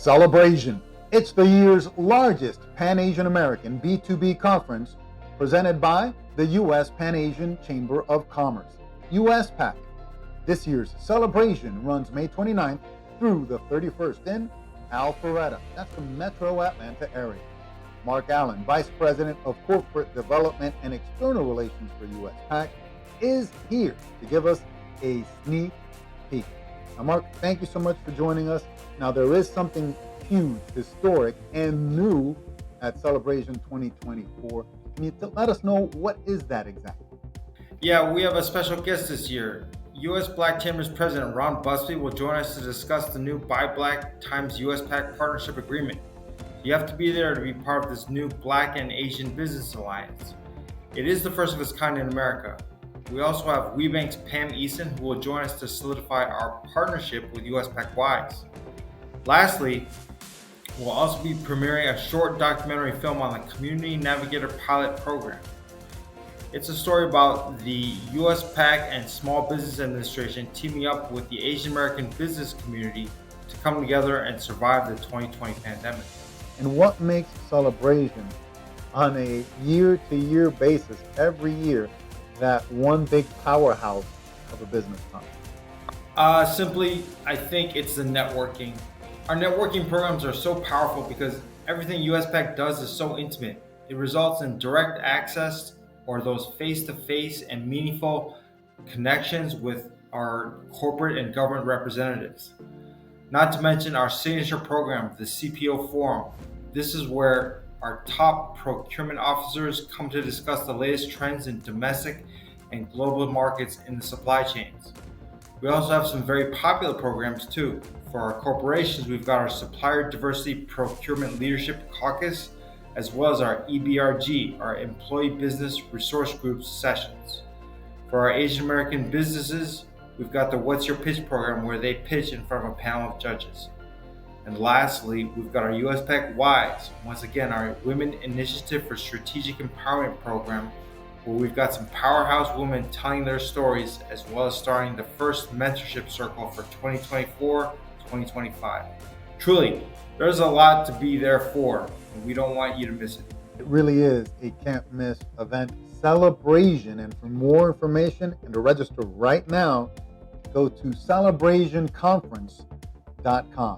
CelebrASIAN. It's the year's largest Pan Asian American B2B conference presented by the U.S. Pan Asian Chamber of Commerce, USPAACC. This year's CelebrASIAN runs May 29th through the 31st in Alpharetta. That's the Metro Atlanta area. Mark Allen, Vice President of Corporate Development and External Relations for USPAACC, is here to give us a sneak peek. Now, Mark, thank you so much for joining us. Now, there is something huge, historic, and new at CelebrASIAN 2024. Can you let us know what is that exactly? Yeah, we have a special guest this year. U.S. Black Chamber's President Ron Busby will join us to discuss the new Buy Black times USPAACC Partnership Agreement. You have to be there to be part of this new Black and Asian Business Alliance. It is the first of its kind in America. We also have WeBank's Pan Asian, who will join us to solidify our partnership with USPAACC Wise. Lastly, we'll also be premiering a short documentary film on the Community Navigator Pilot Program. It's a story about the USPAACC and Small Business Administration teaming up with the Asian American business community to come together and survive the 2020 pandemic. And what makes CelebrASIAN on a year-to-year basis every year that one big powerhouse of a business conference? Simply, I think it's the networking. Our networking programs are so powerful because everything USPAACC does is so intimate. It results in direct access or those face-to-face and meaningful connections with our corporate and government representatives. Not to mention our signature program, the CPO Forum. This is where our top procurement officers come to discuss the latest trends in domestic and global markets in the supply chains. We also have some very popular programs too. For our corporations, we've got our Supplier Diversity Procurement Leadership Caucus, as well as our EBRG, our Employee Business Resource Group sessions. For our Asian American businesses, we've got the What's Your Pitch program, where they pitch in front of a panel of judges. And lastly, we've got our USPAACC Wise, once again, our Women Initiative for Strategic Empowerment program, where we've got some powerhouse women telling their stories, as well as starting the first mentorship circle for 2024-2025. Truly, there's a lot to be there for, and we don't want you to miss it. It really is a can't miss event, CelebrASIAN. And for more information and to register right now, go to celebrasianconference.com.